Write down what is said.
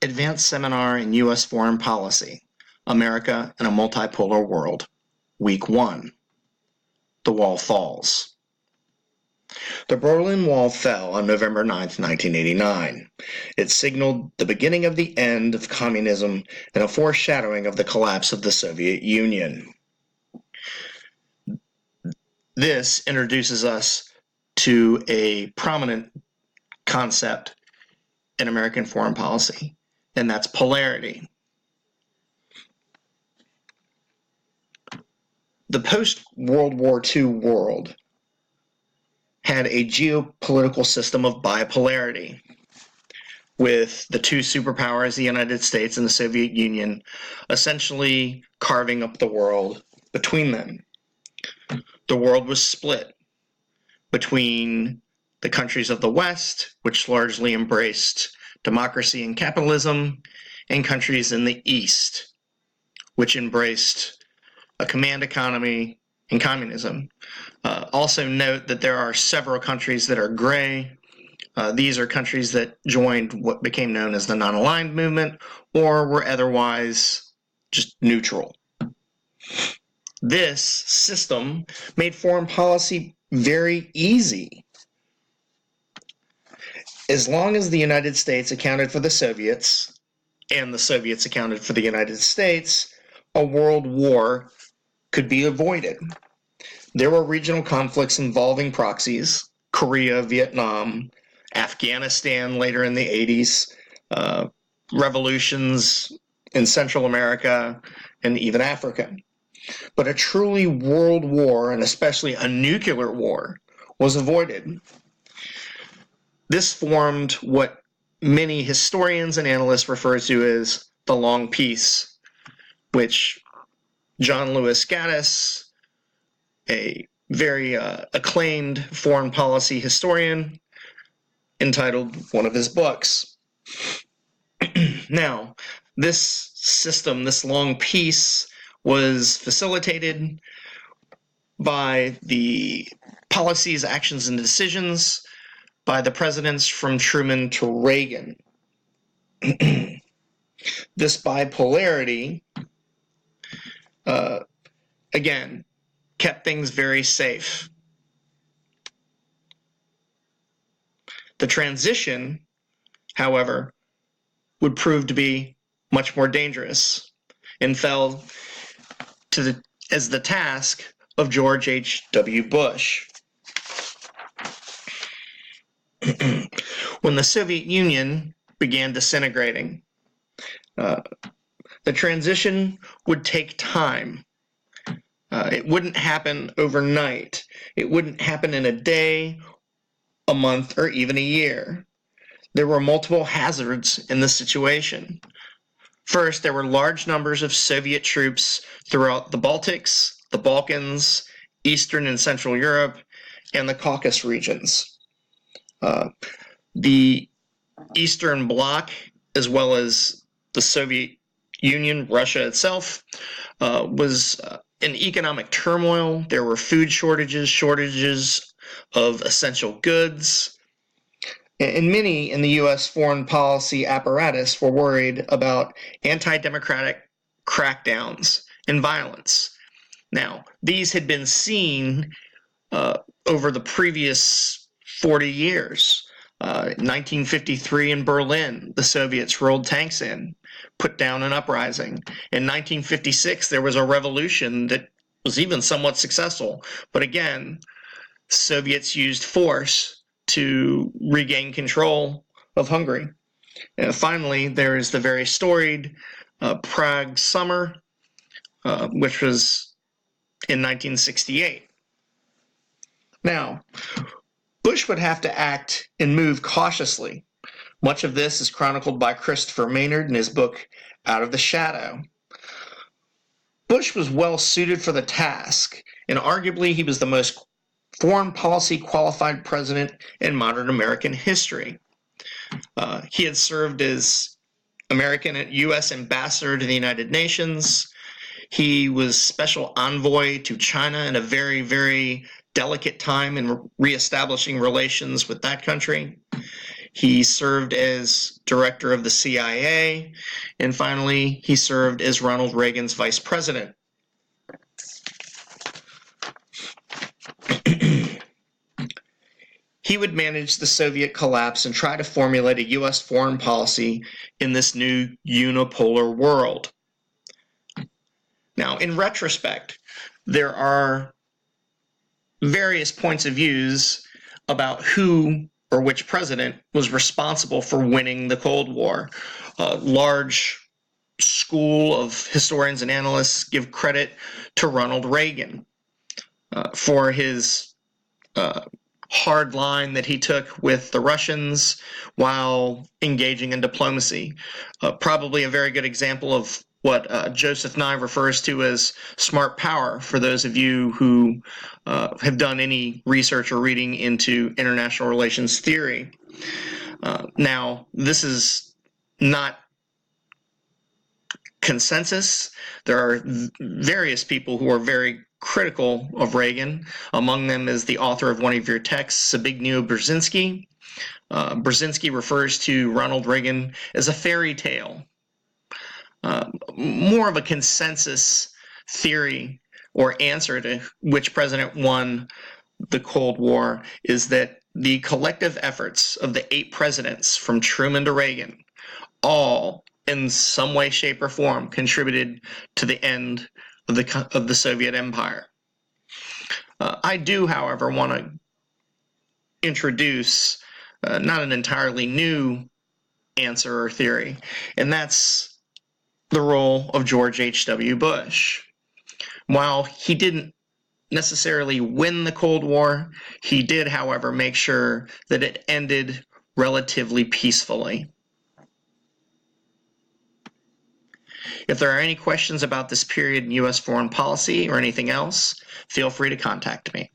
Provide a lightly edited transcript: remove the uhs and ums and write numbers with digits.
Advanced Seminar in U.S. Foreign Policy, America in a Multipolar World, Week 1. The Wall Falls. The Berlin Wall fell on November 9, 1989. It signaled the beginning of the end of communism and a foreshadowing of the collapse of the Soviet Union. This introduces us to a prominent concept in American foreign policy, and that's polarity. The post-World War II world had a geopolitical system of bipolarity, with the two superpowers, the United States and the Soviet Union, essentially carving up the world between them. The world was split between the countries of the West, which largely embraced democracy and capitalism, and countries in the East, which embraced a command economy and communism. Also note that there are several countries that are gray. These are countries that joined what became known as the non-aligned movement or were otherwise just neutral. This system made foreign policy very easy. As long as the United States accounted for the Soviets and the Soviets accounted for the United States, a world war could be avoided. There were regional conflicts involving proxies, Korea, Vietnam, Afghanistan later in the 80s, revolutions in Central America, and even Africa. But a truly world war, and especially a nuclear war, was avoided. This formed what many historians and analysts refer to as the Long Peace, which John Lewis Gaddis, a very acclaimed foreign policy historian, entitled one of his books. Now, this system, this long peace, was facilitated by the policies, actions, and decisions by the presidents from Truman to Reagan. This bipolarity, again, kept things very safe. The transition, however, would prove to be much more dangerous and fell as the task of George H.W. Bush. When the Soviet Union began disintegrating, the transition would take time. It wouldn't happen overnight. It wouldn't happen in a day, a month, or even a year. There were multiple hazards in the situation. First, there were large numbers of Soviet troops throughout the Baltics, the Balkans, Eastern and Central Europe, and the Caucasus regions. The Eastern Bloc, as well as the Soviet Union, Russia itself, was in economic turmoil. There were food shortages of essential goods, and many in the U.S. foreign policy apparatus were worried about anti-democratic crackdowns and violence. Now, these had been seen over the previous 40 years. 1953 in Berlin, the Soviets rolled tanks in, put down an uprising. In 1956, there was a revolution that was even somewhat successful. But again, Soviets used force to regain control of Hungary. And finally, there is the very storied Prague Summer, which was in 1968. Now, Bush would have to act and move cautiously. Much of this is chronicled by Christopher Maynard in his book Out of the Shadow. Bush was well suited for the task, and arguably he was the most foreign policy qualified president in modern American history. He had served as American U.S. ambassador to the United Nations. He was special envoy to China in a very, very delicate time in reestablishing relations with that country. He served as director of the CIA, and finally, he served as Ronald Reagan's vice president. He would manage the Soviet collapse and try to formulate a U.S. foreign policy in this new unipolar world. Now, in retrospect, there are various points of views about who or which president was responsible for winning the Cold War. A large school of historians and analysts give credit to Ronald Reagan for his hard line that he took with the Russians while engaging in diplomacy. Probably a very good example of what Joseph Nye refers to as smart power, for those of you who have done any research or reading into international relations theory. Now, this is not consensus. There are various people who are very critical of Reagan. Among them is the author of one of your texts, Zbigniew Brzezinski. Brzezinski refers to Ronald Reagan as a fairy tale. More of a consensus theory or answer to which president won the Cold War is that the collective efforts of the 8 presidents from Truman to Reagan all in some way, shape, or form contributed to the end of the Soviet Empire. I do, however, want to introduce not an entirely new answer or theory, and that's the role of George H.W. Bush. While he didn't necessarily win the Cold War, he did, however, make sure that it ended relatively peacefully. If there are any questions about this period in U.S. foreign policy or anything else, feel free to contact me.